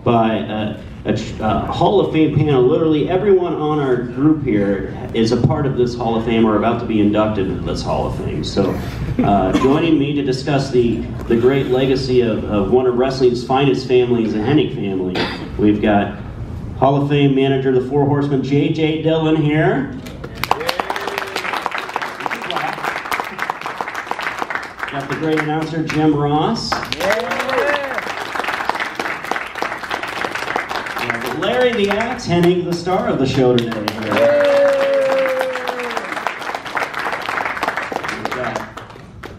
by a Hall of Fame panel. Literally everyone on our group here is a part of this Hall of Fame or about to be inducted into this Hall of Fame. So joining me to discuss the great legacy of one of wrestling's finest families, the Hennig family, we've got Hall of Fame manager of the Four Horsemen, J.J. Dillon here. Got the great announcer, Jim Ross. Larry the Axe Hennig, the star of the show today. We've got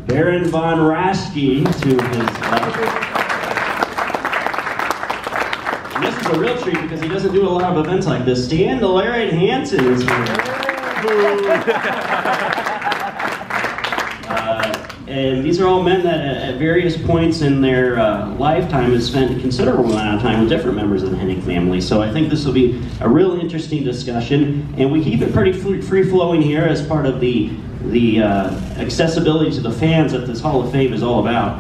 Baron von Raschke to his left. And this is a real treat because he doesn't do a lot of events like this. Stan the Lariat Hanson is here. And these are all men that at various points in their lifetime have spent a considerable amount of time with different members of the Hennig family. So I think this will be a real interesting discussion. And we keep it pretty free-flowing here as part of the accessibility to the fans that this Hall of Fame is all about.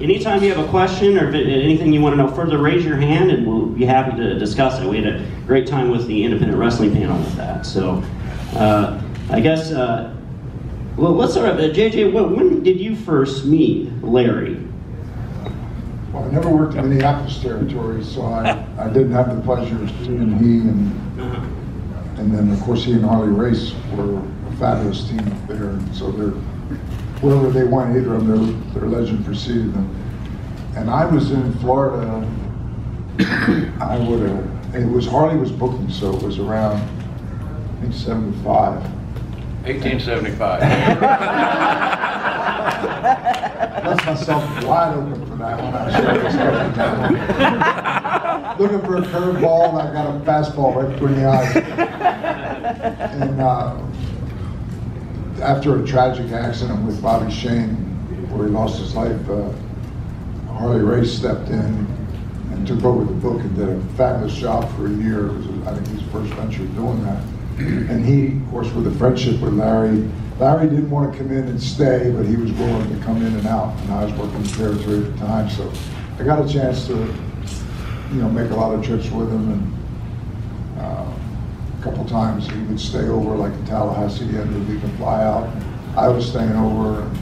Anytime you have a question or anything you want to know further, raise your hand and we'll be happy to discuss it. We had a great time with the independent wrestling panel with that. So I guess... well, let's start with JJ. When did you first meet Larry? Well, I never worked in Minneapolis territory, so I didn't have the pleasure of seeing he and then of course he and Harley Race were a fabulous team up there, and so wherever they went, either of them, their legend preceded them. And I was in Florida. Harley was booking, so it was around I think 75. 1875. Left myself wide open for that one. Looking for a curveball, and I got a fastball right between the eyes. And after a tragic accident with Bobby Shane, where he lost his life, Harley Race stepped in and took over the book and did a fabulous job for a year. It was, I think, his first venture doing that. And he, of course, with a friendship with Larry didn't want to come in and stay, but he was willing to come in and out. And I was working the territory at the time, so I got a chance to, make a lot of trips with him. And a couple times he would stay over, like in Tallahassee, the end of the week and fly out. I was staying over and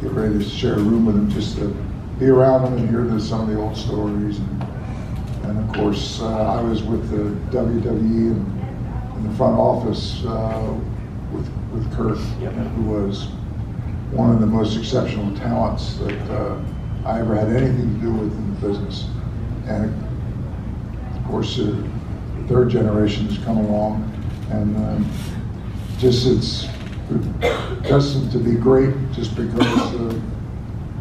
get ready to share a room with him, just to be around him and hear some of the old stories. And of course, I was with the WWE and in the front office with Kurt, who was one of the most exceptional talents that I ever had anything to do with in the business. And of course, the third generation has come along, and it's destined to be great just because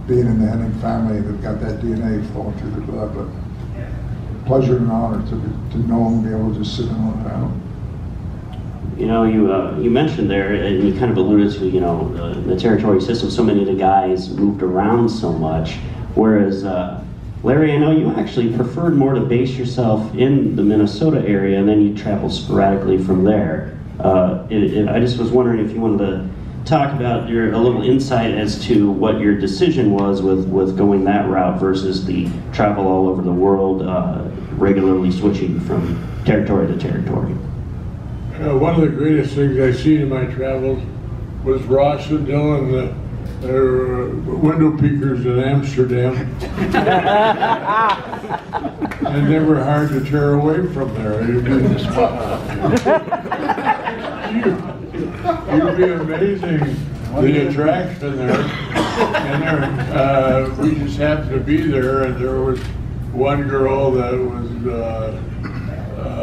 being in the Hennig family, they've got that DNA flowing through their blood. But pleasure and honor to know and be able to sit in on a panel. You mentioned there, and you kind of alluded to, the territory system, so many of the guys moved around so much, whereas Larry, I know you actually preferred more to base yourself in the Minnesota area, and then you travel sporadically from there. I just was wondering if you wanted to talk about a little insight as to what your decision was with going that route versus the travel all over the world, regularly switching from territory to territory. One of the greatest things I seen in my travels was Ross and Dillon, window peekers in Amsterdam. And they were hard to tear away from there. You'd be amazing, the attraction there. And we just happened to be there, and there was one girl that was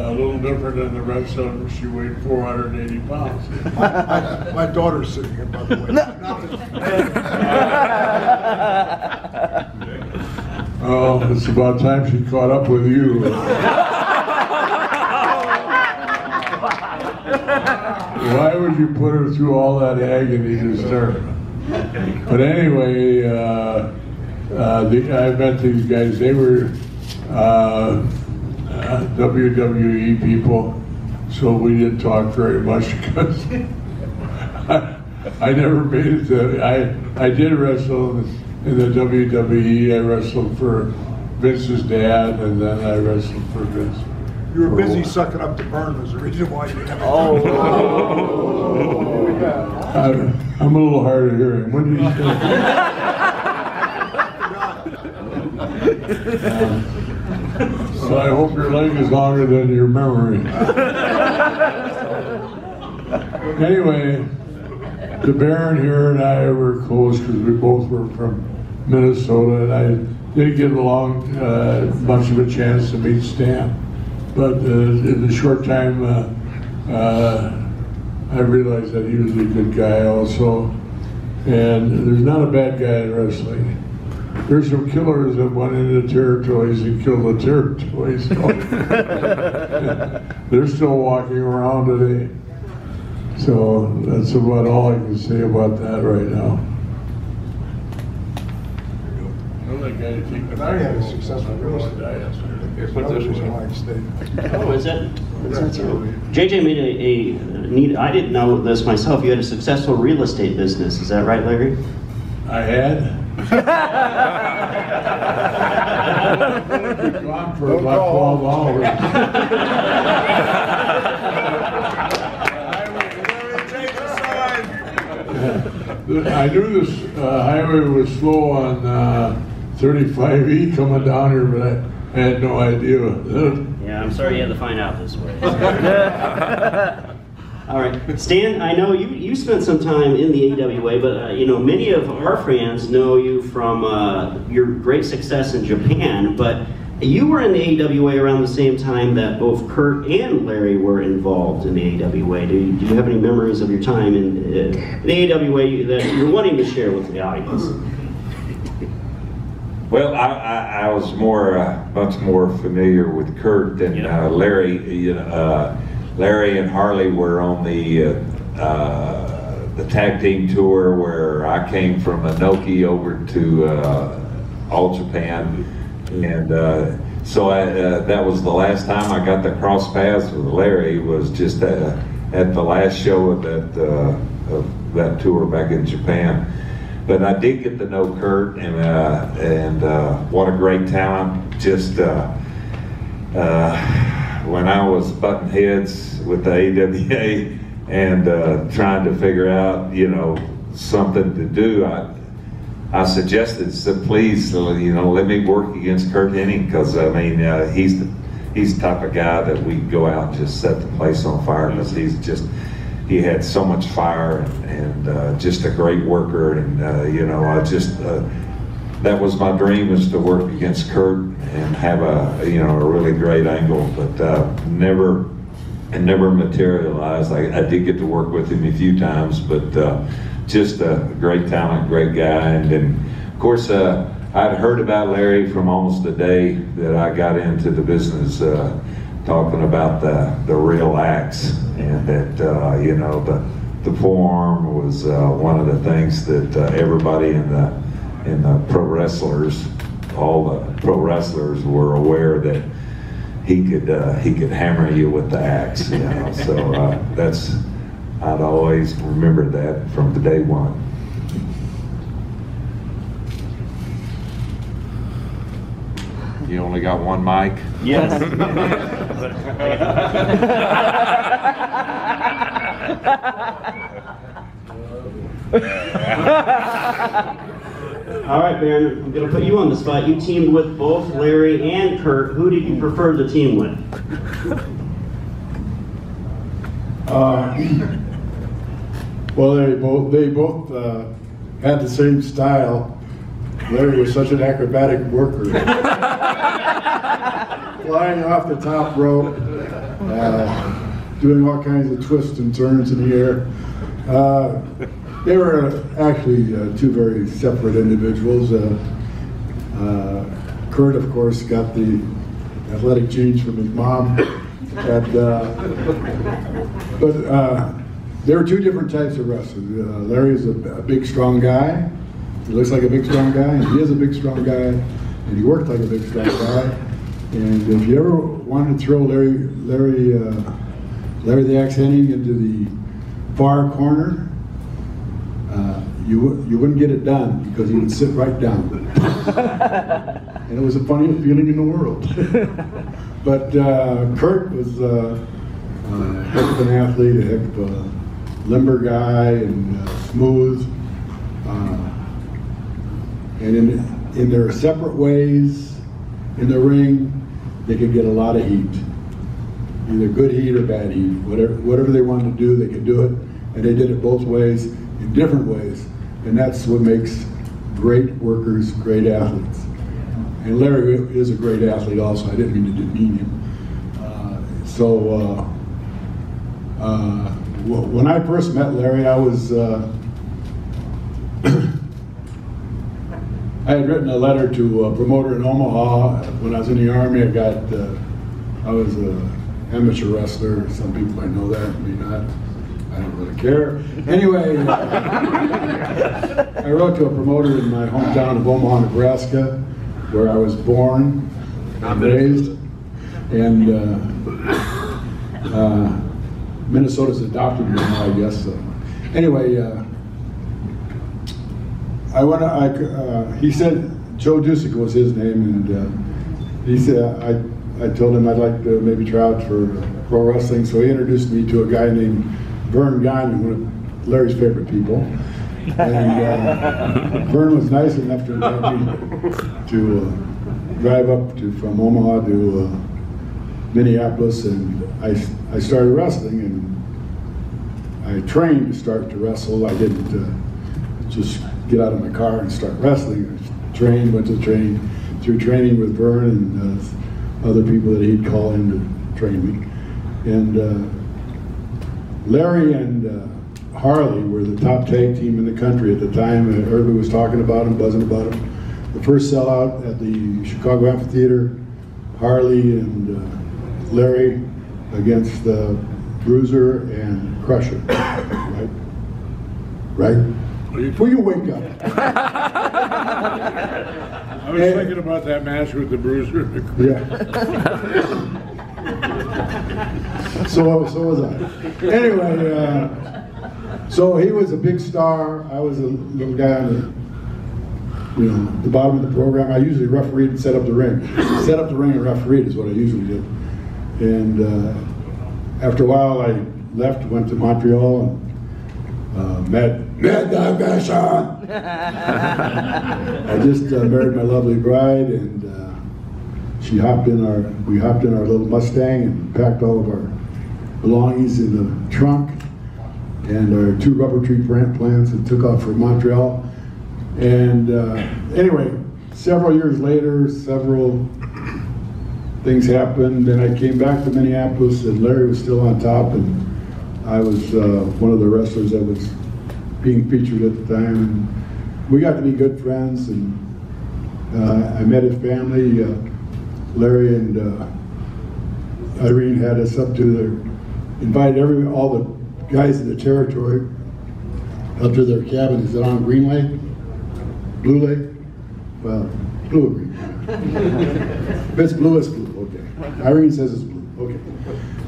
a little different than the rest of them. She weighed 480 pounds. My daughter's sitting here, by the way. Oh, it's about time she caught up with you. Why would you put her through all that agony to start? But anyway, I met these guys. They were WWE people, so we didn't talk very much because I never made it to. I did wrestle in the WWE. I wrestled for Vince's dad, and then I wrestled for Vince. You were busy sucking up the burn was the reason why you didn't have I'm a little hard of hearing. What did you say? So I hope your leg is longer than your memory. Anyway, the Baron here and I were close because we both were from Minnesota, and I didn't get along much of a chance to meet Stan. But in the short time, I realized that he was a good guy also. And there's not a bad guy in wrestling. There's some killers that went into territories and killed the territories. They're still walking around today. So that's about all I can say about that right now. But I had a successful real estate. Put this one. Oh, is that? JJ made a neat, I didn't know this myself, you had a successful real estate business, is that right, Larry? I had. I've been gone for about 12 hours. I knew this highway was slow on 35E coming down here, but I had no idea. Yeah, I'm sorry you had to find out this way. All right, Stan, I know you spent some time in the AWA, but you know, many of our fans know you from your great success in Japan, but you were in the AWA around the same time that both Kurt and Larry were involved in the AWA. Do you have any memories of your time in the AWA that you're wanting to share with the audience? Well, I was much more familiar with Kurt than Larry. You know, Larry and Harley were on the tag team tour where I came from Inoki over to All Japan, and so that was the last time I got to cross paths with Larry. Was just at the last show of that tour back in Japan. But I did get to know Kurt, and what a great talent. Just when I was butting heads with the AWA and trying to figure out, you know, something to do, I suggested, so please, you know, let me work against Kurt Hennig, because I mean, he's the type of guy that we go out and just set the place on fire, because he had so much fire and just a great worker, and you know, that was my dream, is to work against Kurt and have a really great angle, but never materialized. I did get to work with him a few times, but just a great talent, great guy. And then of course I'd heard about Larry from almost the day that I got into the business, talking about the real acts, and that you know, the forearm was one of the things that everybody in the pro wrestlers, all the pro wrestlers were aware that he could hammer you with the axe, you know. So I'd always remembered that from the day one. You only got one mic? Yes. All right, Baron, I'm going to put you on the spot. You teamed with both Larry and Kurt. Who did you prefer to team with? Well, they both had the same style. Larry was such an acrobatic worker. Flying off the top rope, doing all kinds of twists and turns in the air. They were actually two very separate individuals. Kurt, of course, got the athletic genes from his mom. And, but there were two different types of wrestlers. Larry is a big, strong guy. He looks like a big, strong guy, and he is a big, strong guy, and he worked like a big, strong guy. And if you ever wanted to throw Larry the Axe Hennig into the far corner, you wouldn't get it done, because he would sit right down. and it was the funniest feeling in the world. But Kurt was a heck of an athlete, a heck of a limber guy, and smooth. And in their separate ways in the ring, they could get a lot of heat. Either good heat or bad heat. Whatever they wanted to do, they could do it. And they did it both ways, in different ways. And that's what makes great workers great athletes. And Larry is a great athlete also. I didn't mean to demean him. When I first met Larry, I was I had written a letter to a promoter in Omaha. When I was in the Army, I was an amateur wrestler. Some people might know that, may not. I don't really care. Anyway, I wrote to a promoter in my hometown of Omaha, Nebraska, where I was born and raised. And Minnesota's adopted me now, I guess. So. Anyway, he said, Joe Dusick was his name, and he said, I told him I'd like to maybe try out for pro wrestling, so he introduced me to a guy named Vern Guyman, one of Larry's favorite people. And Vern was nice enough to invite me to drive up from Omaha to Minneapolis, and I started wrestling, and I trained to start to wrestle. I didn't just get out of my car and start wrestling. I trained, went to training, through training with Vern and other people that he'd call in to train me. And Larry and Harley were the top tag team in the country at the time, and everybody was talking about them, buzzing about them. The first sellout at the Chicago Amphitheater, Harley and Larry against Bruiser and Crusher, right? Right? Will you wake up? I was thinking about that match with the Bruiser. Yeah. So was I. Anyway, so he was a big star. I was a little guy on the bottom of the program. I usually refereed and set up the ring. Set up the ring and refereed is what I usually did. And after a while, I left, went to Montreal, and met Division. I just married my lovely bride, and we hopped in our little Mustang and packed all of our belongings in the trunk and our 2 rubber tree plants and took off for Montreal. And anyway, several years later, several things happened, and I came back to Minneapolis, and Larry was still on top, and I was one of the wrestlers that was being featured at the time, and we got to be good friends, and I met his family. Larry and Irene had us up to invited all the guys in the territory up to their cabin. Is it on Green Lake? Blue Lake? Well, blue or green. If it's blue, it's blue, okay. Irene says it's blue, okay.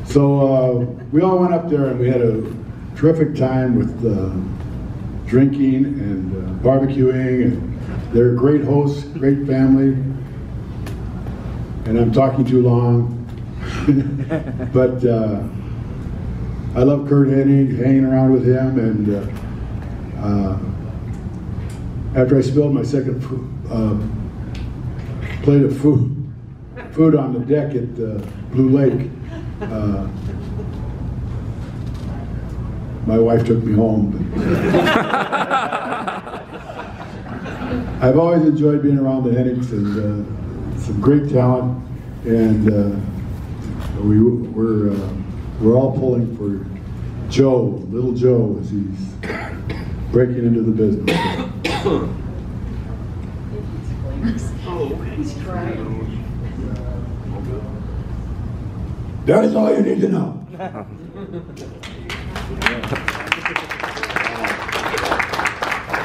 So we all went up there and we had a terrific time with drinking and barbecuing, and they're great hosts, great family. And I'm talking too long. But I love Kurt Hennig, hanging around with him, and after I spilled my second plate of food on the deck at Blue Lake, my wife took me home. I've always enjoyed being around the Hennigs, and some great talent, and we're all pulling for Joe, little Joe, as he's breaking into the business. That is all you need to know.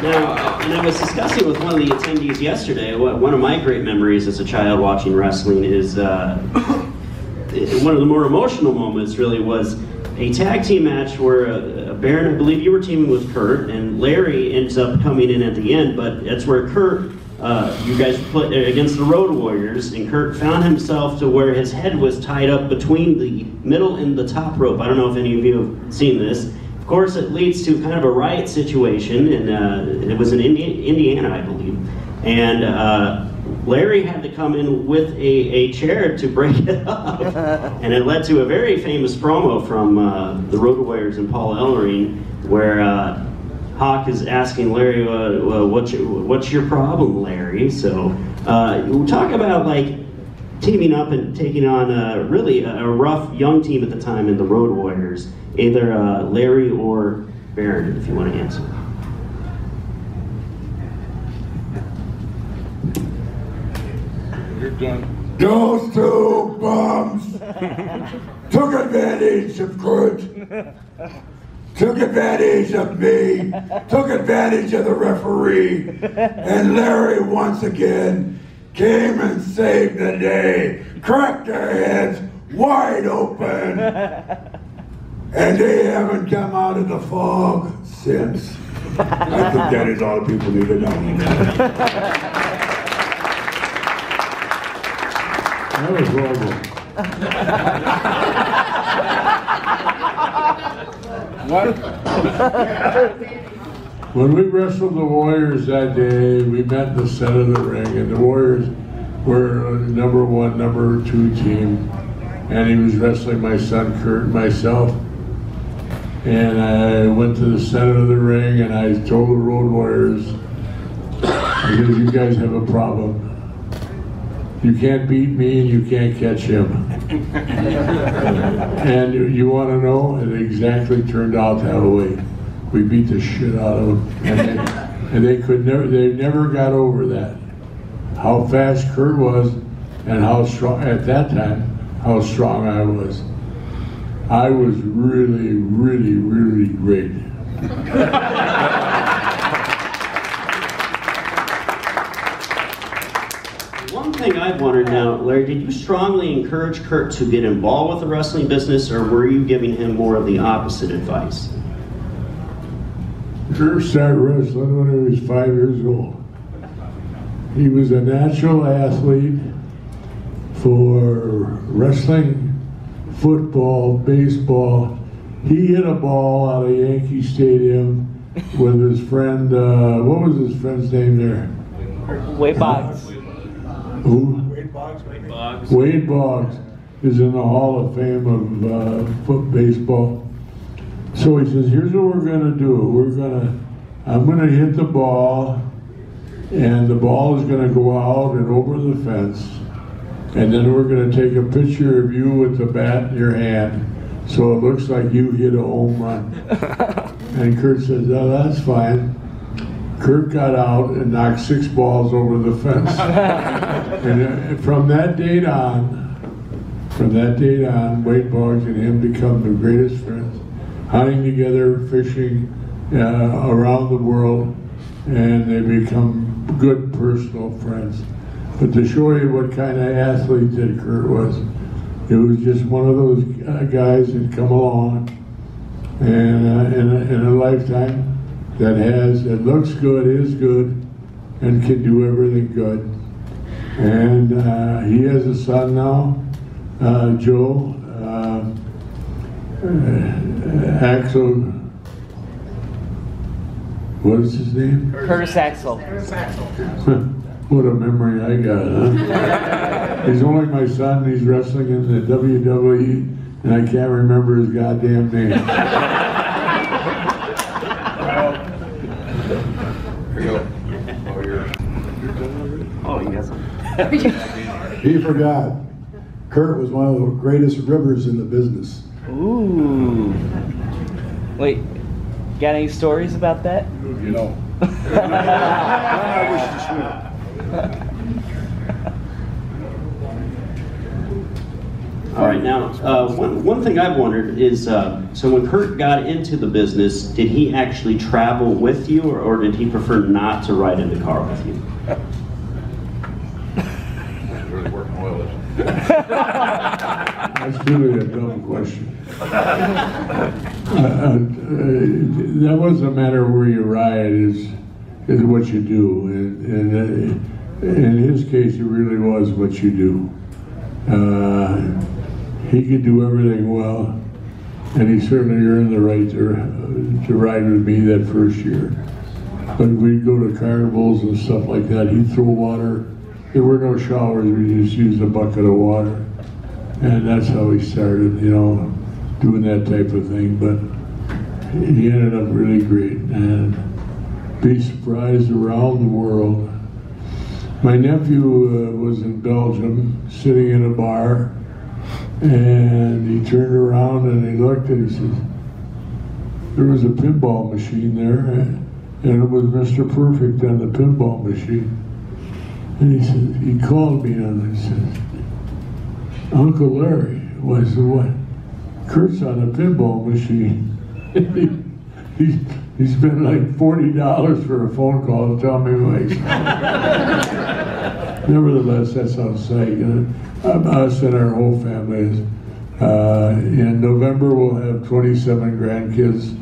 Now, and I was discussing with one of the attendees yesterday, one of my great memories as a child watching wrestling is one of the more emotional moments really was a tag team match where Baron, I believe you were teaming with Kurt, and Larry ends up coming in at the end, but that's where Kurt you guys put against the Road Warriors, and Kurt found himself to where his head was tied up between the middle and the top rope. I don't know if any of you have seen this. Of course, it leads to kind of a riot situation, and it was in Indiana, I believe. And Larry had to come in with a chair to break it up, and it led to a very famous promo from the Road Warriors and Paul Ellering, where Hawk is asking Larry, what's your problem, Larry? So we'll talk about like teaming up and taking on really a rough young team at the time in the Road Warriors, either Larry or Baron, if you want to answer. You're done. Those two bums took advantage of Kurt, took advantage of me, took advantage of the referee, and Larry once again came and saved the day, cracked their heads wide open, and they haven't come out of the fog since. I think that is all people need to know. That was horrible. What? When we wrestled the Warriors that day, we met in the center of the ring, and the Warriors were a number 1, number 2 team, and he was wrestling my son Kurt and myself. And I went to the center of the ring, and I told the Road Warriors, I said, you guys have a problem. You can't beat me and you can't catch him. And you want to know? It exactly turned out that way. We beat the shit out of them. And they never got over that. How fast Kurt was and how strong, at that time, how strong I was. I was really, really, really great. One thing I've wondered now, Larry, did you strongly encourage Kurt to get involved with the wrestling business, or were you giving him more of the opposite advice? Kurt started wrestling when he was 5 years old. He was a natural athlete for wrestling, football, baseball. He hit a ball out of Yankee Stadium with his friend, what was his friend's name there? Wade Boggs. Who? Wade Boggs. Wade Boggs is in the Hall of Fame of baseball. So he says, here's what we're gonna do. I'm gonna hit the ball, and the ball is gonna go out and over the fence, and then we're gonna take a picture of you with the bat in your hand, so it looks like you hit a home run. And Kurt says, oh, that's fine. Kurt got out and knocked 6 balls over the fence. And from that date on, Wade Boggs and him become the greatest friends, hunting together, fishing around the world, and they become good personal friends. But to show you what kind of athlete that Kurt was, it was just one of those guys that come along and in a lifetime that looks good, is good, and can do everything good. And he has a son now, Joe, Axel, what is his name? Curtis Axel. What a memory I got, huh? He's only my son, he's wrestling in the WWE, and I can't remember his goddamn name. Here you go. Oh, you're done already? Oh, you got some. He forgot. Kurt was one of the greatest ribbers in the business. Ooh. Wait, got any stories about that? You know. I wish you should. All right, now, one thing I've wondered is, so when Kurt got into the business, did he actually travel with you, or did he prefer not to ride in the car with you? Man's really working well, isn't it? That's really a dumb question. That wasn't a matter where you ride, is what you do, and in his case, it really was what you do. He could do everything well, and he certainly earned the right to ride with me that first year. But we'd go to carnivals and stuff like that. He'd throw water. There were no showers. We just used a bucket of water, and that's how he started, you know, doing that type of thing. But he ended up really great, and be surprised around the world. My nephew was in Belgium, sitting in a bar, and he turned around and he looked and he said, there was a pinball machine there, and it was Mr. Perfect on the pinball machine. And he said, he called me and he said, Uncle Larry, I said, what? Kurt's on a pinball machine. He spent like $40 for a phone call to tell me what. Nevertheless, that's how psyched. Us and our whole family is. In November, we'll have 27 grandkids,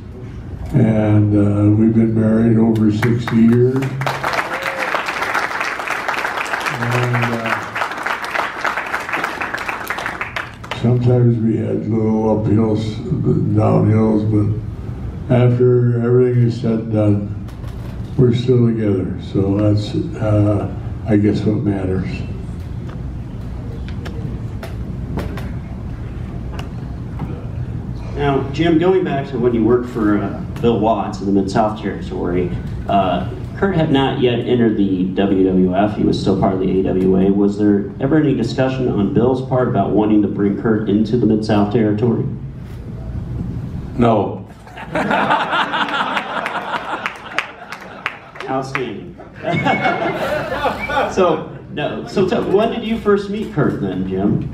and we've been married over 60 years. And sometimes we had little uphills, downhills, but after everything is said and done, we're still together. So that's, I guess, what matters. Now, Jim, going back to when you worked for Bill Watts in the Mid-South Territory, Kurt had not yet entered the WWF. He was still part of the AWA. Was there ever any discussion on Bill's part about wanting to bring Kurt into the Mid-South Territory? No. Outstanding. So when did you first meet Kurt then, Jim?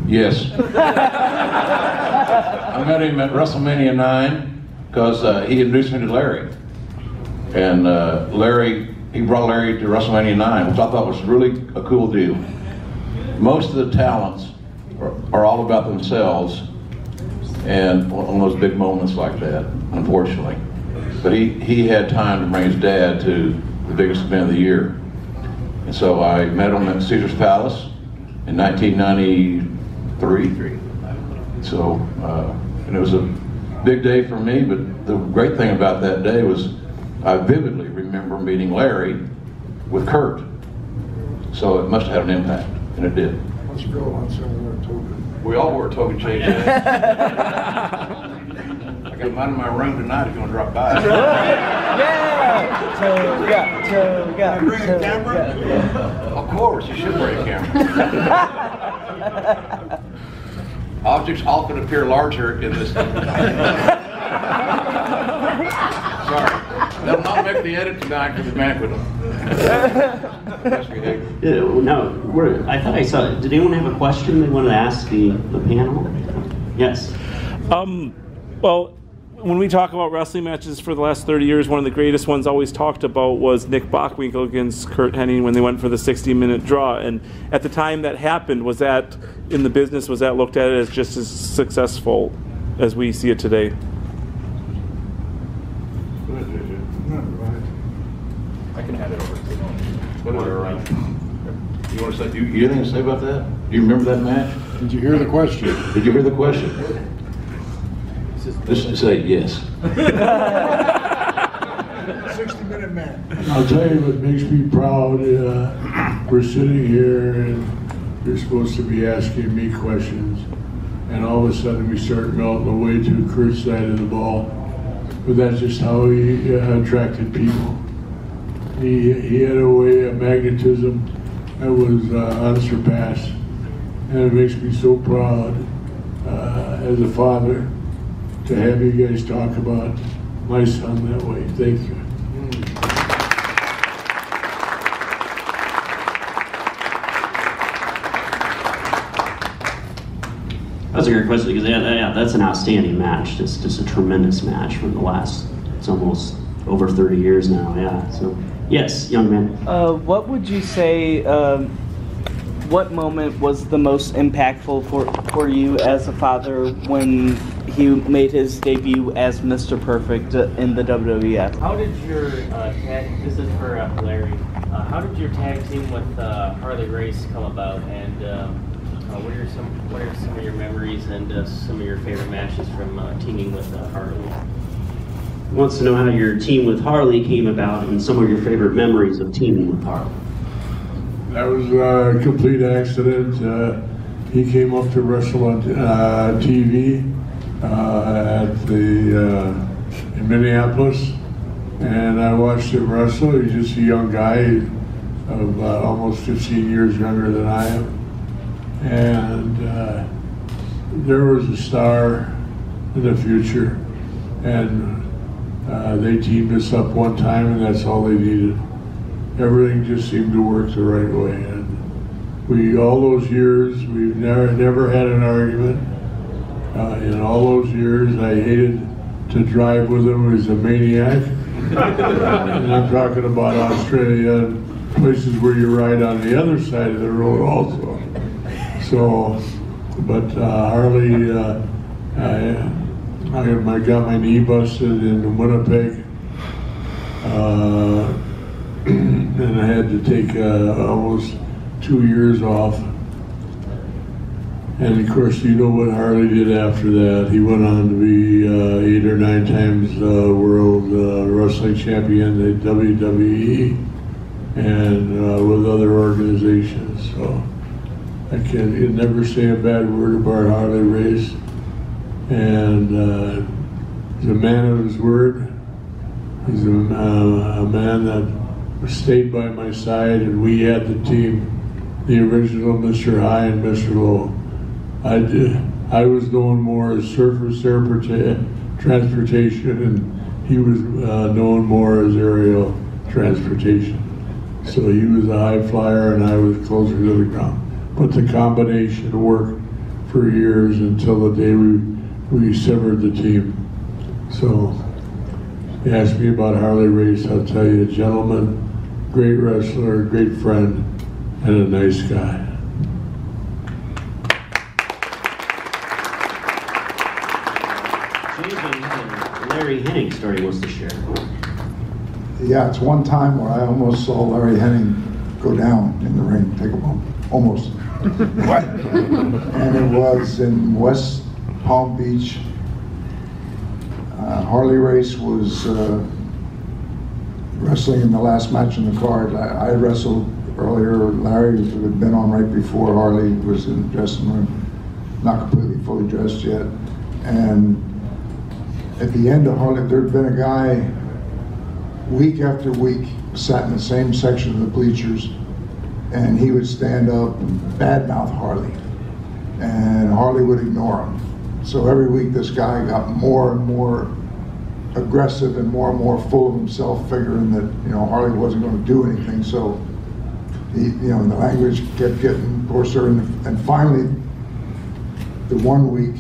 Yes. I met him at WrestleMania 9 because he introduced me to Larry. And he brought Larry to WrestleMania 9, which I thought was really a cool deal. Most of the talents are all about themselves, and on those big moments like that, unfortunately. But he had time to bring his dad to the biggest event of the year. And so I met him at Caesar's Palace in 1993. So, and it was a big day for me, but the great thing about that day was I vividly remember meeting Larry with Kurt. So it must have had an impact, and it did. Let's go on some token. We all wore a token shade. I got mine in my room tonight if you want to drop by. Bring a camera? Of course, you should bring a camera. Objects often appear larger in this. Sorry. That'll not make the edit tonight for the banquet. No, I thought I saw. Did anyone have a question they wanted to ask the panel? Yes. Well, when we talk about wrestling matches for the last 30 years, one of the greatest ones always talked about was Nick Bockwinkel against Curt Hennig when they went for the 60-minute draw. And at the time that happened, was that in the business? Was that looked at as just as successful as we see it today? I can hand it over. Whatever. You want to say? You anything to say about that? Do you remember that match? Did you hear the question? Did you hear the question? Just say yes. 60-minute man. I'll tell you what makes me proud. We're sitting here and you're supposed to be asking me questions, and all of a sudden we start melting away to Kurt's side of the ball. But that's just how he attracted people. He had a way of magnetism that was unsurpassed, and it makes me so proud as a father to have you guys talk about my son that way. Thank you. That's a great question, because yeah, that's an outstanding match. Just a tremendous match from the last, it's almost over 30 years now, yeah. So, yes, young man. What would you say what moment was the most impactful for you as a father when he made his debut as Mr. Perfect in the WWF? How did your this is for Larry, how did your tag team with Harley Race come about, and what are some of your memories and some of your favorite matches from teaming with Harley? He wants to know how your team with Harley came about and some of your favorite memories of teaming with Harley. That was a complete accident. He came up to wrestle on TV at in Minneapolis, and I watched him wrestle. He's just a young guy of almost 15 years younger than I am. And there was a star in the future, and they teamed us up one time, and that's all they needed. Everything just seemed to work the right way, and all those years, we've never had an argument. In all those years, I hated to drive with him. He was a maniac. And I'm talking about Australia and places where you ride on the other side of the road also. So, but Harley, I got my knee busted in Winnipeg, and I had to take almost 2 years off. And of course, you know what Harley did after that. He went on to be 8 or 9 times world wrestling champion at WWE and with other organizations. So I can never say a bad word about Harley Race. And he's a man of his word. He's a man that stayed by my side, and we had the team, the original Mr. High and Mr. Low. I was known more as surface transportation, and he was known more as aerial transportation. So he was a high flyer, and I was closer to the ground. But the combination worked for years until the day we severed the team. So you ask me about Harley Race, I'll tell you, a gentleman, great wrestler, great friend, and a nice guy. Larry Hennig story wants to share. Yeah, it's one time where I almost saw Larry Hennig go down in the ring, take a bump, almost. What? And it was in West Palm Beach. Harley Race was wrestling in the last match in the card. I wrestled earlier. Larry had been on right before Harley was in the dressing room, not completely fully dressed yet. And at the end of Harley, there'd been a guy week after week sat in the same section of the bleachers, and he would stand up and badmouth Harley, and Harley would ignore him. So every week this guy got more and more aggressive and more full of himself, figuring that, you know, Harley wasn't going to do anything. So he, you know, the language kept getting coarser, and finally, the one week,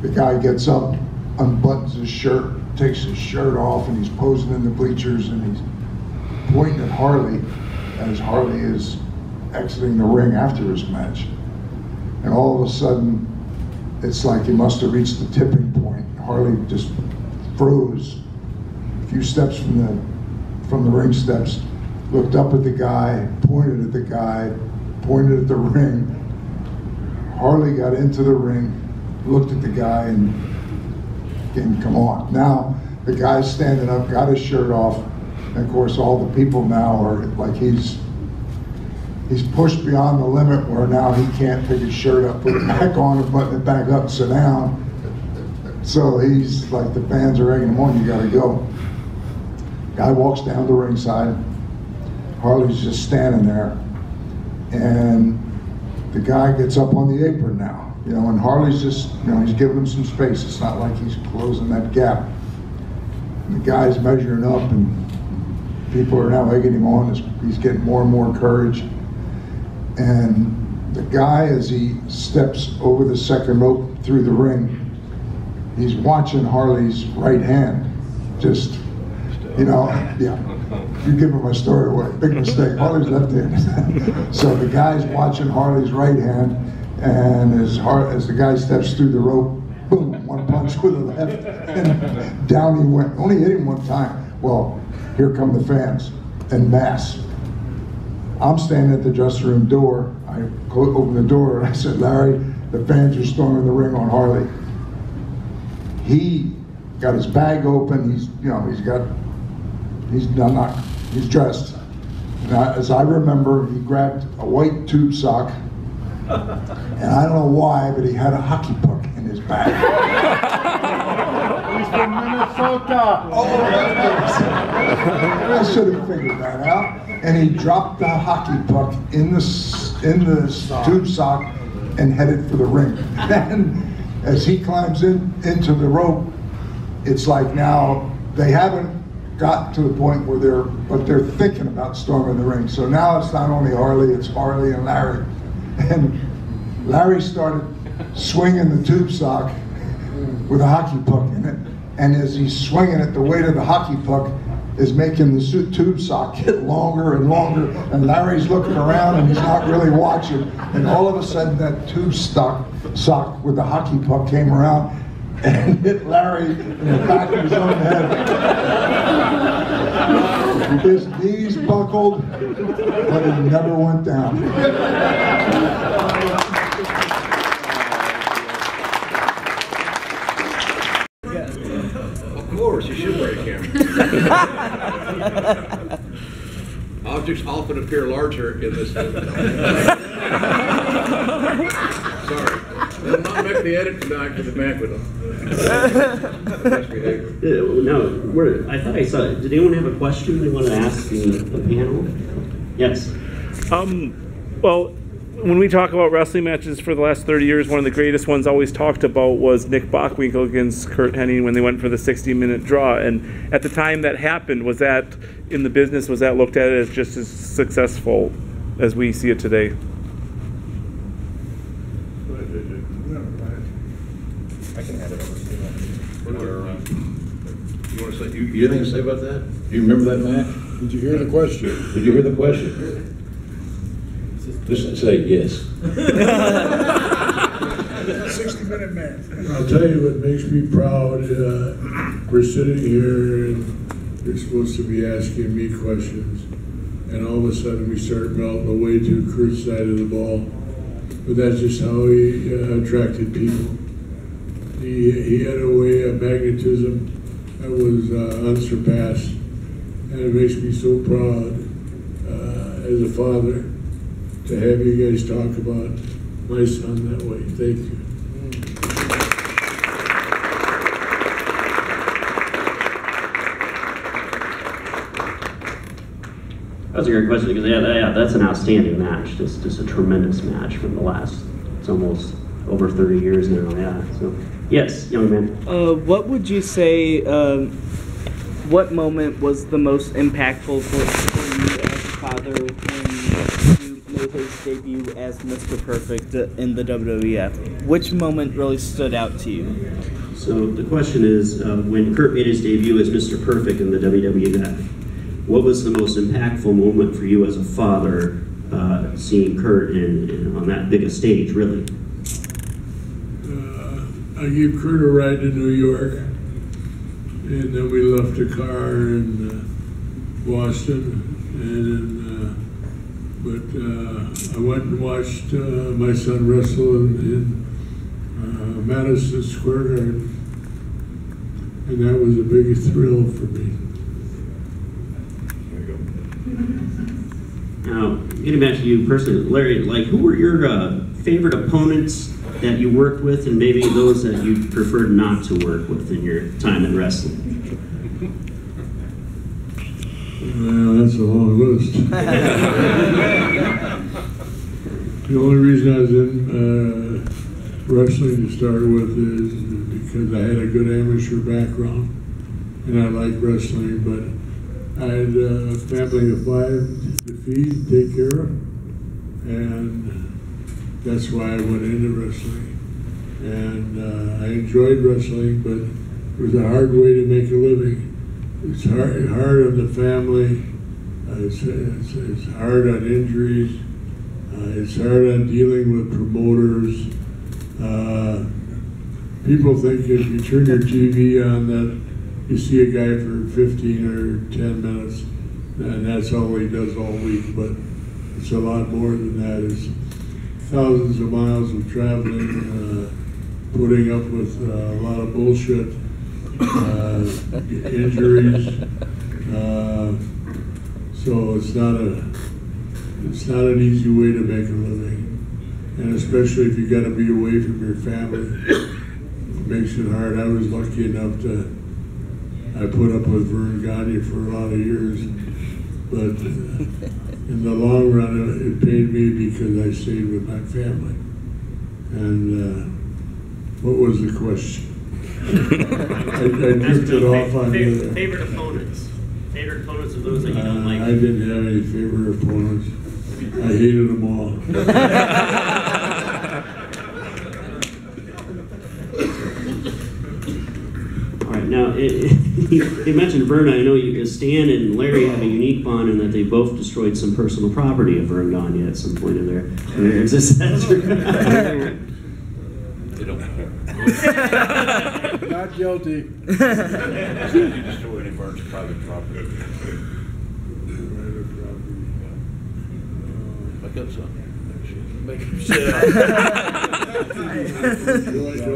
the guy gets up, unbuttons his shirt, takes his shirt off, and he's posing in the bleachers, and he's pointing at Harley as Harley is exiting the ring after his match. And all of a sudden, it's like he must have reached the tipping point. Harley just froze a few steps from the ring steps, looked up at the guy, pointed at the guy, pointed at the ring. Harley got into the ring, looked at the guy, and come on. Now, the guy's standing up, got his shirt off, and of course all the people now are like he's pushed beyond the limit where now he can't take his shirt up, put it back on, and button it back up, sit down. So he's like, the fans are egging him on, you gotta go. Guy walks down the ringside, Harley's just standing there, and the guy gets up on the apron now. You know, and Harley's just, you know, he's giving him some space. It's not like he's closing that gap. And the guy's measuring up, and people are now egging him on. He's getting more and more courage. And the guy, as he steps over the second rope through the ring, he's watching Harley's right hand. Just, you know, yeah. You're giving my story away. Big mistake. Harley's left-handed. So the guy's watching Harley's right hand, and as the guy steps through the rope, boom, one punch with the left, and down he went. Only hit him one time. Well, here come the fans en masse. I'm standing at the dressing room door. I open the door and I said, Larry, the fans are storming the ring on Harley. He got his bag open. He's dressed. And as I remember, he grabbed a white tube sock, and I don't know why, but he had a hockey puck in his bag. He's from Minnesota. Oh, I should have figured that out. And he dropped the hockey puck in the tube sock and headed for the ring. And as he climbs into the rope, it's like now they haven't got to the point where they're thinking about storming the ring. So now it's not only Harley, it's Harley and Larry. And Larry started swinging the tube sock with a hockey puck in it. And as he's swinging it, the weight of the hockey puck is making the tube sock get longer and longer. And Larry's looking around and he's not really watching. And all of a sudden that tube sock with the hockey puck came around and hit Larry in the back of his own head. His knees buckled, but he never went down. Of course, you should wear a camera. Objects often appear larger in this movie. Sorry. We'll not make the edit tonight for the banquet. No, I thought I saw it. Did anyone have a question they want to ask the panel? Yes. Well, when we talk about wrestling matches for the last 30 years, one of the greatest ones always talked about was Nick Bockwinkel against Curt Hennig when they went for the 60-minute draw. And at the time that happened, was that in the business, was that looked at as just as successful as we see it today? I can add it over. You want to say? You anything to say about that? Do you remember that match? Did you hear the question? Did you hear the question? Just say yes. 60-minute match. I'll tell you what makes me proud. We're sitting here and you're supposed to be asking me questions, and all of a sudden we start melting away to Kurt's side of the ball. But that's just how he attracted people. He had a way of magnetism that was unsurpassed, and it makes me so proud as a father to have you guys talk about my son that way. Thank you. That's a great question, because yeah, that's an outstanding match. Just a tremendous match from the last, it's almost over 30 years now, yeah. So, yes, young man. What would you say, what moment was the most impactful for you as a father when you made his debut as Mr. Perfect in the WWF? Which moment really stood out to you? So the question is, when Kurt made his debut as Mr. Perfect in the WWF, what was the most impactful moment for you as a father, seeing Kurt on that big a stage, really? I gave Kurt a ride to New York, and then we left a car in Boston, but I went and watched my son wrestle in Madison Square Garden, and that was a big thrill for me. Now, getting back to you personally, Larry, like, who were your favorite opponents that you worked with, and maybe those that you preferred not to work with in your time in wrestling? Well, that's a long list. The only reason I was in wrestling to start with is because I had a good amateur background, and I liked wrestling, but I had a family of 5 to feed and take care of, and that's why I went into wrestling. And I enjoyed wrestling, but it was a hard way to make a living. It's hard on the family It's hard on injuries. It's hard on dealing with promoters. People think if you turn your TV on that you see a guy for 15 or 10 minutes and that's all he does all week, but it's a lot more than that. It's thousands of miles of traveling, putting up with a lot of bullshit, injuries. So it's not an easy way to make a living, and especially if you got to be away from your family, it makes it hard. I was lucky enough I put up with Vern Gagne for a lot of years, but in the long run, it paid me because I stayed with my family. And what was the question? I drifted off on the favorite opponents. Favorite opponents are those that you don't like. I didn't have any favorite opponents. I hated them all. All right, now, you mentioned Vern. I know Stan and Larry have a unique bond in that they both destroyed some personal property of Vern Gagne at some point in their careers. Is that true? They don't Not guilty. You destroy any Vern's private property. I got some. Make him sit up. Do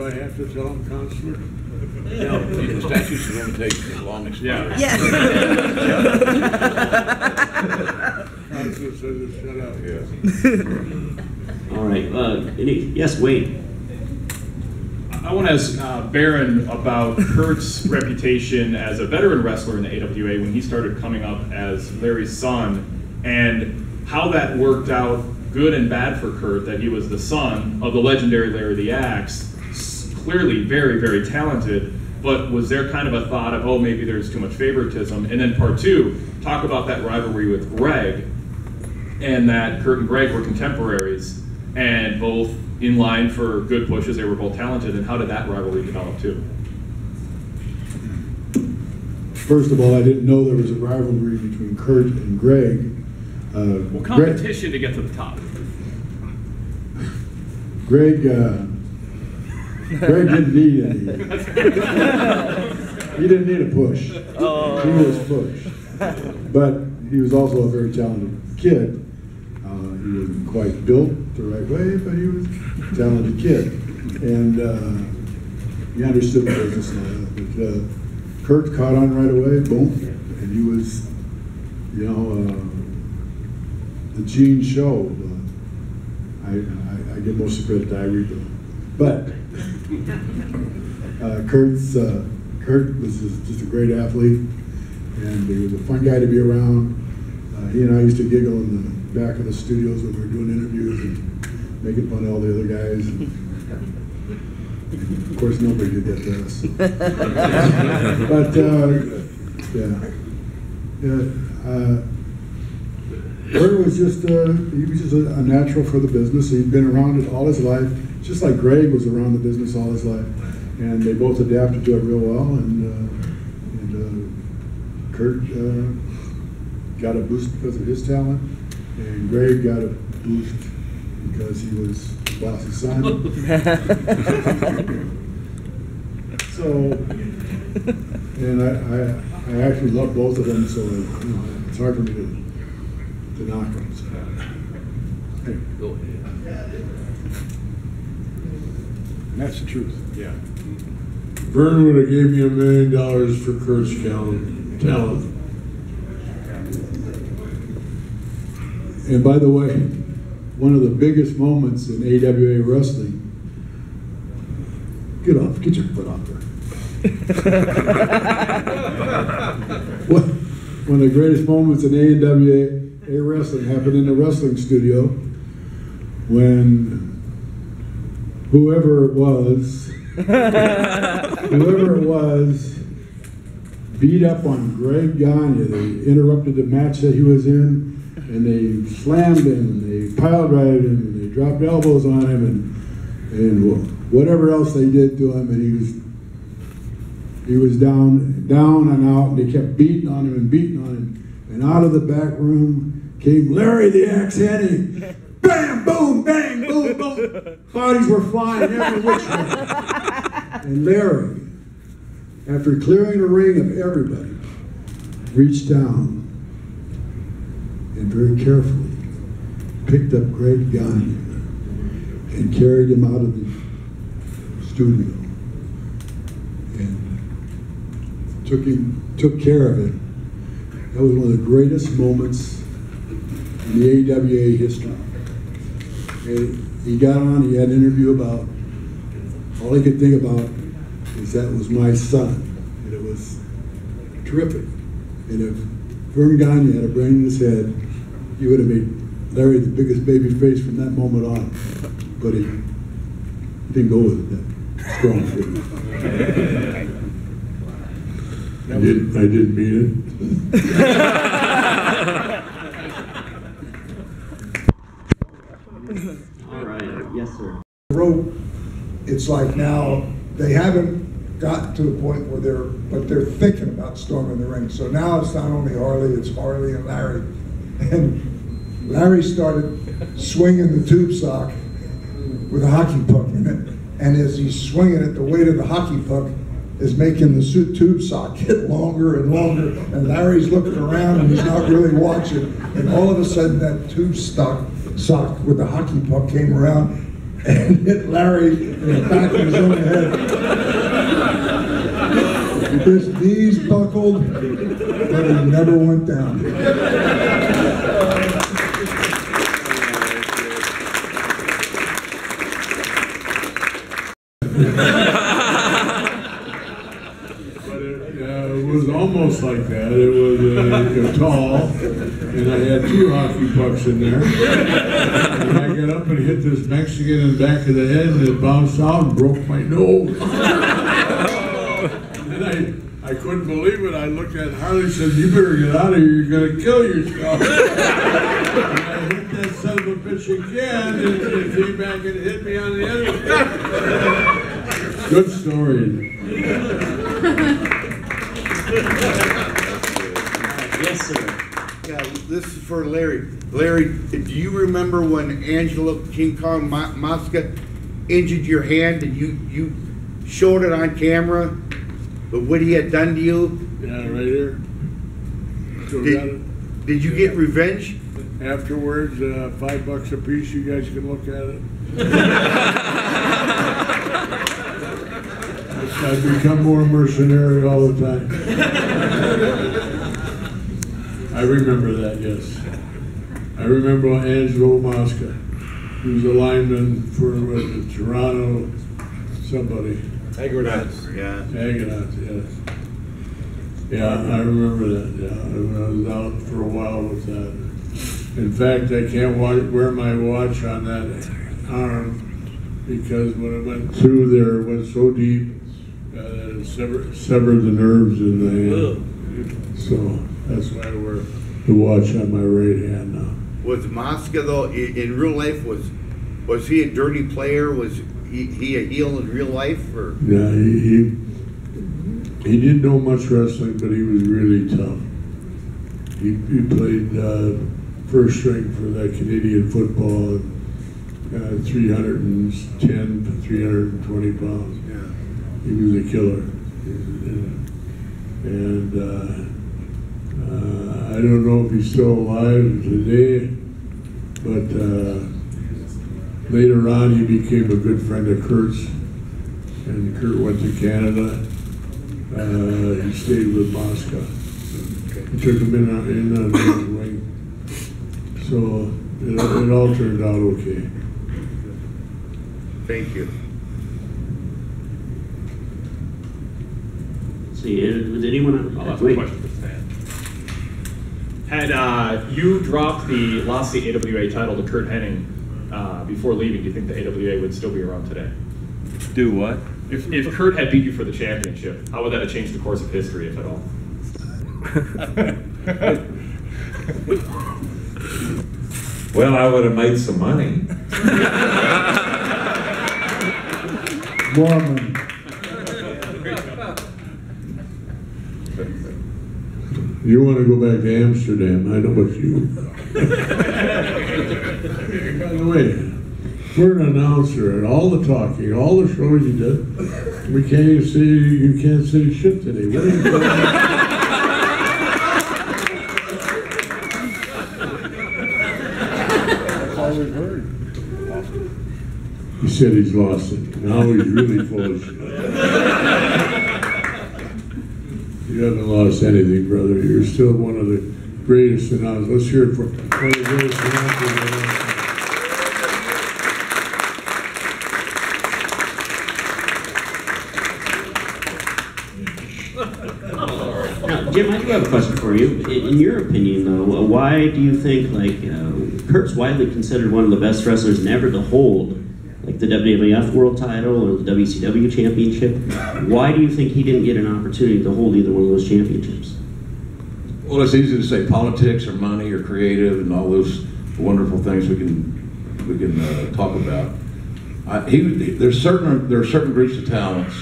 I have to tell him, Counselor? No, the statutes of limitations are long expired. Yeah. Counselor says to shut up. Yeah. All right. Yes, Wade. I want to ask Baron about Kurt's reputation as a veteran wrestler in the AWA when he started coming up as Larry's son, and how that worked out, good and bad for Kurt, that he was the son of the legendary Larry the Axe, clearly very, very talented, but was there kind of a thought of, oh, maybe there's too much favoritism? And then part two, talk about that rivalry with Greg, and that Kurt and Greg were contemporaries, and both in line for good pushes, they were both talented, and how did that rivalry develop too? First of all, I didn't know there was a rivalry between Kurt and Greg. Well, competition to get to the top. Greg didn't need any. He didn't need a push. He was pushed. But he was also a very talented kid. He wasn't quite built the right way, but he was a talented kid. And he understood the business and all that. But Kurt caught on right away, boom. And he was, the Gene show. I give most of the credit to Irie, but Kurt was just a great athlete, and he was a fun guy to be around. He and I used to giggle in the back of the studios when we were doing interviews and making fun of all the other guys. And of course, nobody did that to us. But Kurt was just a natural for the business. He'd been around it all his life, just like Greg was around the business all his life. And they both adapted to it real well. And Kurt got a boost because of his talent, and Greg got a boost because he was the boss's son. So, and I actually love both of them, so it's hard for me to knock them. So. Hey. Go ahead. And that's the truth. Yeah. Vern would have gave me $1 million for Kurt's talent. And by the way, one of the biggest moments in AWA wrestling, get your foot off there. One of the greatest moments in AWA wrestling happened in the wrestling studio when whoever it was beat up on Greg Gagne. They interrupted the match that he was in, and they slammed him, and they pile drive him, and they dropped elbows on him, and whatever else they did to him, and he was down and out, and they kept beating on him and beating on him, And out of the back room came Larry the Axe Hennig. Bam, boom, bang, boom, boom. Bodies were flying every which way. And Larry, after clearing the ring of everybody, reached down and very carefully picked up Greg Gagne and carried him out of the studio and took care of him. That was one of the greatest moments in the AWA history. And he got on, he had an interview about, all he could think about is that was my son. And it was terrific. And if Vern Gagne had a brain in his head, he would have made Larry the biggest baby face from that moment on. But he didn't go with it that strong for him. I didn't mean it. All right. Yes, sir. Rope, it's like now they haven't gotten to the point where they're thinking about storming the ring. So now it's not only Harley, it's Harley and Larry. And Larry started swinging the tube sock with a hockey puck in it. And as he's swinging it, the weight of the hockey puck is making the tube sock get longer and longer. And Larry's looking around and he's not really watching. And all of a sudden that tube sock with the hockey puck came around and hit Larry in the back of his own head. His knees buckled, but he never went down. It was almost like that. It was tall, and I had 2 hockey pucks in there. And I got up and hit this Mexican in the back of the head, and it bounced out and broke my nose. And I couldn't believe it. I looked at Harley and said, "You better get out of here. You're going to kill yourself." And I hit that son of a bitch again, and it came back and hit me on the other. Good story. Yes, sir. Yeah, this is for Larry. Larry, do you remember when Angela King Kong Mosca injured your hand and you showed it on camera, but what he had done to you? Yeah, right here. Did you get revenge? Afterwards, $5 a piece, you guys can look at it. I've become more mercenary all the time. I remember that, yes. I remember Angelo Mosca. He was a lineman for Toronto, somebody. Argonauts. Yeah. Argonauts, yes. Yeah, I remember that. Yeah, I was out for a while with that. In fact, I can't wear my watch on that arm because when it went through there, it went so deep that it severed the nerves in the hand. So that's why I wear the watch on my right hand now. Was Mosca though in real life? Was he a dirty player? Was he a heel in real life? Or yeah, he didn't know much wrestling, but he was really tough. He played first string for that Canadian football, 310 to 320 pounds. yeah. He was a killer. And I don't know if he's still alive today, but later on he became a good friend of Kurt's, and Kurt went to Canada. He stayed with Mosca. He took him in on his wing. So it all turned out okay. Thank you. See, did anyone? I'll ask a question for Stan. Had you dropped lost the AWA title to Curt Hennig before leaving, do you think the AWA would still be around today? Do what? If Curt had beat you for the championship, how would that have changed the course of history, if at all? Well, I would have made some money. More money. You want to go back to Amsterdam, I know what you. By the way, we're an announcer and all the talking, all the shows you did. We can't even say, you can't say shit today. What are you doing? That's all we've heard. He said he's lost it. Now he's really full of shit. You haven't lost anything, brother. You're still one of the greatest announcers. Let's hear it for one of the greatest announcers. Now, Jim, I do have a question for you. In your opinion, though, why do you think Kurt's widely considered one of the best wrestlers never to hold like the WWF World Title or the WCW Championship? Why do you think he didn't get an opportunity to hold either one of those championships? Well, it's easy to say politics or money or creative and all those wonderful things we can talk about. There are certain groups of talents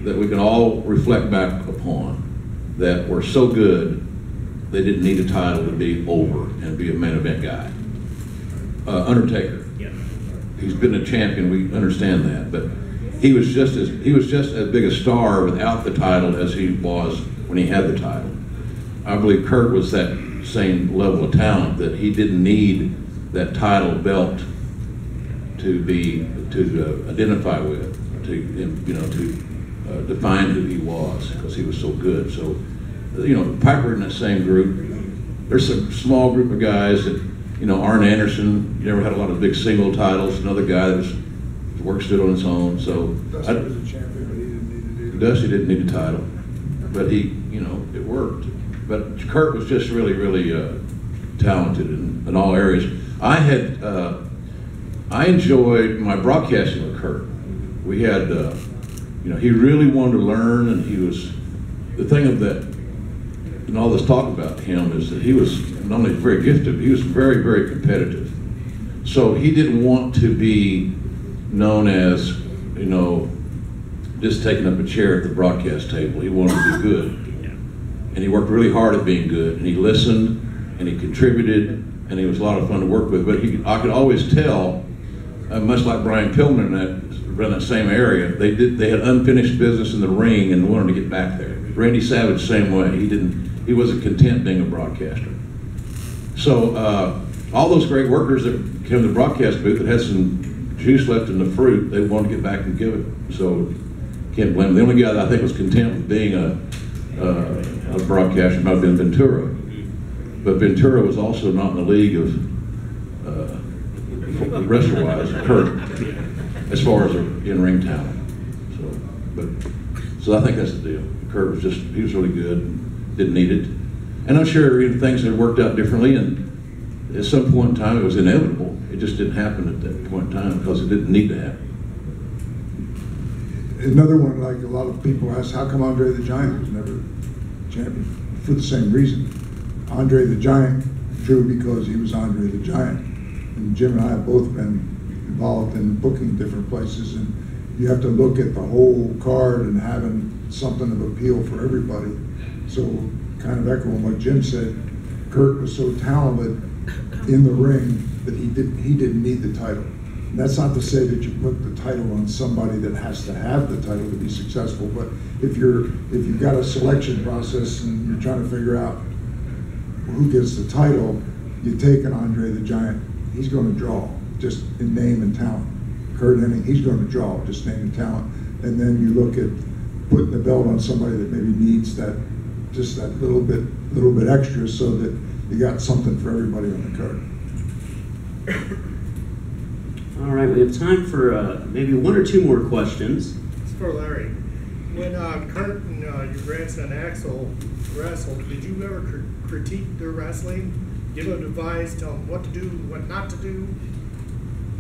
that we can all reflect back upon that were so good they didn't need a title to be over and be a main event guy. Undertaker. He's been a champion. We understand that, but he was just as big a star without the title as he was when he had the title. I believe Kurt was that same level of talent, that he didn't need that title belt to identify with, to define who he was, because he was so good. So, Piper in that same group. There's some small group of guys that. Arn Anderson, he never had a lot of big single titles. Another guy that his work stood on its own. So Dusty was a champion, but he didn't need it either. Dusty didn't need a title, but it worked. But Kurt was just really, really talented in all areas. I enjoyed my broadcasting with Kurt. We had, he really wanted to learn, and he was, the thing of that, and all this talk about him is that he was not only very gifted, but he was very, very competitive. So he didn't want to be known as, just taking up a chair at the broadcast table. He wanted to be good. And he worked really hard at being good. And he listened, and he contributed, and he was a lot of fun to work with. But I could always tell, much like Brian Pillman around that same area, they had unfinished business in the ring and wanted to get back there. Randy Savage, same way. He wasn't content being a broadcaster. So all those great workers that came to the broadcast booth that had some juice left in the fruit, they wanted to get back and give it. So can't blame them. The only guy that I think was content with being a broadcaster might have been Ventura. But Ventura was also not in the league of wrestler-wise, Kurt, as far as in-ring talent. So I think that's the deal. Kurt was he was really good, didn't need it. And I'm sure things had worked out differently, and at some point in time it was inevitable. It just didn't happen at that point in time because it didn't need to happen. Another one, like a lot of people ask, how come Andre the Giant was never champion? For the same reason. Andre the Giant, true, because he was Andre the Giant. And Jim and I have both been involved in booking different places, and you have to look at the whole card and having something of appeal for everybody. So, kind of echoing what Jim said, Kurt was so talented in the ring that he didn't need the title. And that's not to say that you put the title on somebody that has to have the title to be successful, but if you've got a selection process and you're trying to figure out who gets the title, you take an Andre the Giant, he's going to draw just in name and talent. Kurt Hennig, he's going to draw just name and talent. And then you look at putting the belt on somebody that maybe needs that little bit extra, so that you got something for everybody on the card. All right, we have time for maybe one or two more questions. It's for Larry. When Kurt and your grandson Axel wrestled, did you ever critique their wrestling? Give them advice, tell them what to do, what not to do?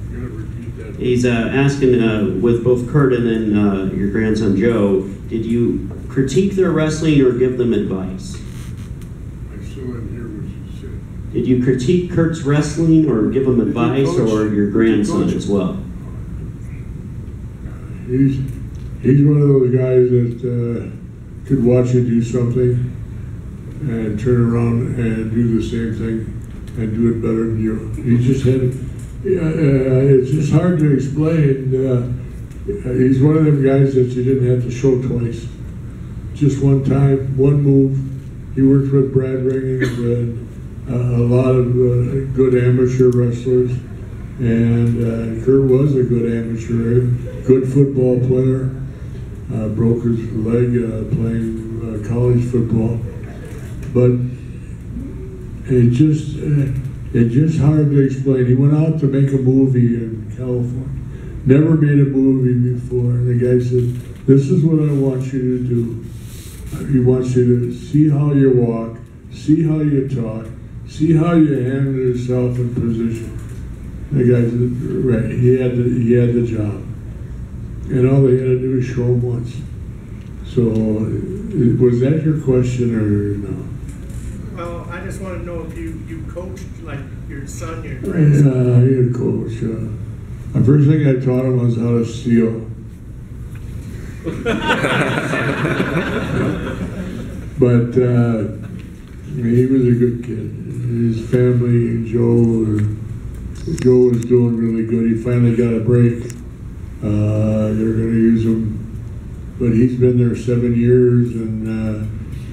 You're gonna repeat that. He's asking with both Kurt and then your grandson Joe, did you critique their wrestling or give them advice? I still didn't hear what you said. Did you critique Kurt's wrestling or give him advice, or your grandson as well? He's one of those guys that could watch you do something and turn around and do the same thing and do it better than you. He just had, it's just hard to explain. He's one of them guys that you didn't have to show twice. Just one time, one move. He worked with Brad Ringings and a lot of good amateur wrestlers. And Kurt was a good amateur, good football player. Broke his leg playing college football. But it's just hard to explain. He went out to make a movie in California. Never made a movie before. And the guy said, "This is what I want you to do. He wants you to see how you walk, see how you talk, see how you handle yourself in position." The guy said, right, he had the job. And all they had to do was show him once. So, was that your question or no? Well, I just want to know if you coached like your son, your grandson. Yeah, he had a coach. The first thing I taught him was how to steal. But he was a good kid. His family and Joe was doing really good. He finally got a break. They're going to use him, but he's been there 7 years and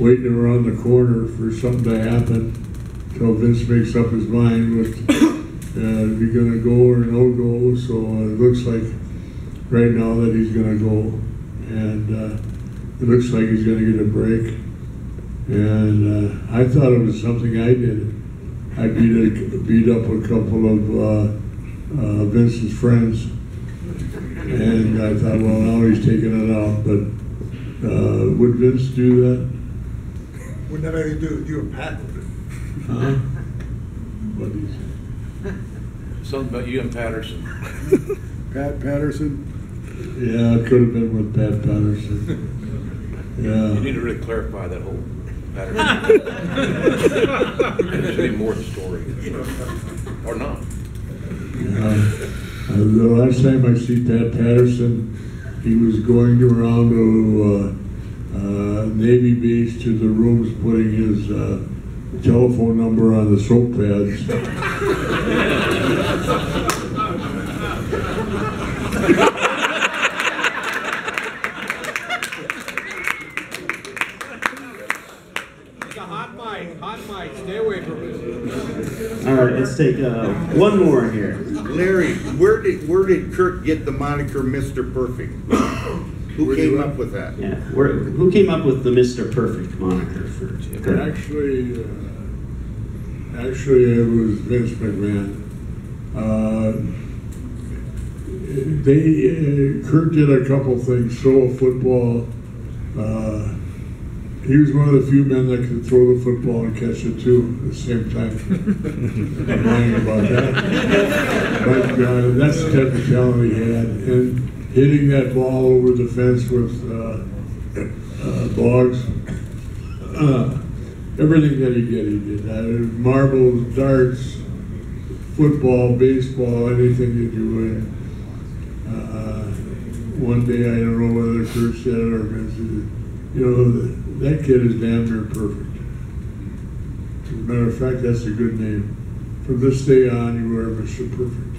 waiting around the corner for something to happen until Vince makes up his mind with if he's going to go or no go. So it looks like right now that he's going to go, and it looks like he's going to get a break. And I thought it was something I did. I beat up a couple of Vince's friends, and I thought, well, now he's taking it out. But would Vince do that? Wouldn't have anything to do with you and Pat, would it? Huh? What did he say? Something about you and Patterson. Pat Patterson. Yeah, it could have been with Pat Patterson. Yeah. You need to really clarify that whole Patterson. There should be more to the story. Or not. The last time I see Pat Patterson, he was going around to Navy base to the rooms putting his telephone number on the soap pads. Hot mic, stay away from it. All right, let's take one more here. Larry, where did Kurt get the moniker Mr. Perfect? Who came up with that? Yeah, who came up with the Mr. Perfect moniker for Kurt? Actually, it was Vince McMahon. Kurt did a couple things, throw a football. He was one of the few men that could throw the football and catch it too at the same time. I'm lying about that. But that's the type of talent he had. And hitting that ball over the fence with Boggs, everything that he did, marbles, darts, football, baseball, anything you do. One day, I don't know whether Kurt said it or Vince said it, you know, that kid is damn near perfect. As a matter of fact, that's a good name. From this day on, you are Mr. Perfect.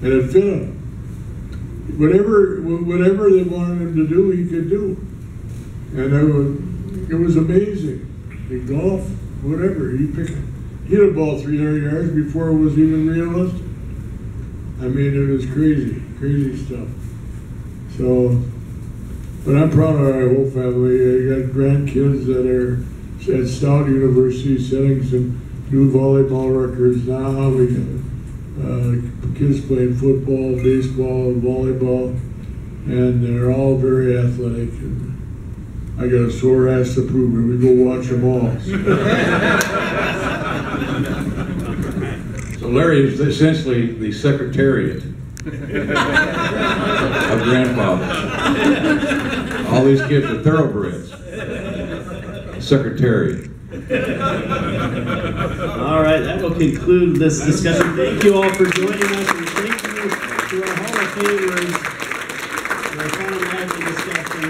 And it fit him. Whatever they wanted him to do, he could do. And it was amazing. In golf, whatever, he hit a ball 300 yards before it was even realistic. I mean, it was crazy stuff. So, but I'm proud of our whole family. I got grandkids that are at Stout University setting some new volleyball records now. We got kids playing football, baseball, volleyball, and they're all very athletic. And I got a sore ass to prove it. We go watch them all. So Larry is essentially the secretariat of grandfather. All these kids are thoroughbreds. Secretariat. All right, that will conclude this discussion. Thank you all for joining us, and thank you to our Hall of Famers for our fun and lively discussion.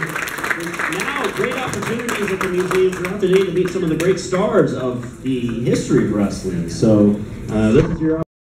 Now, great opportunities at the museum throughout the today to meet some of the great stars of the history of wrestling. So this is your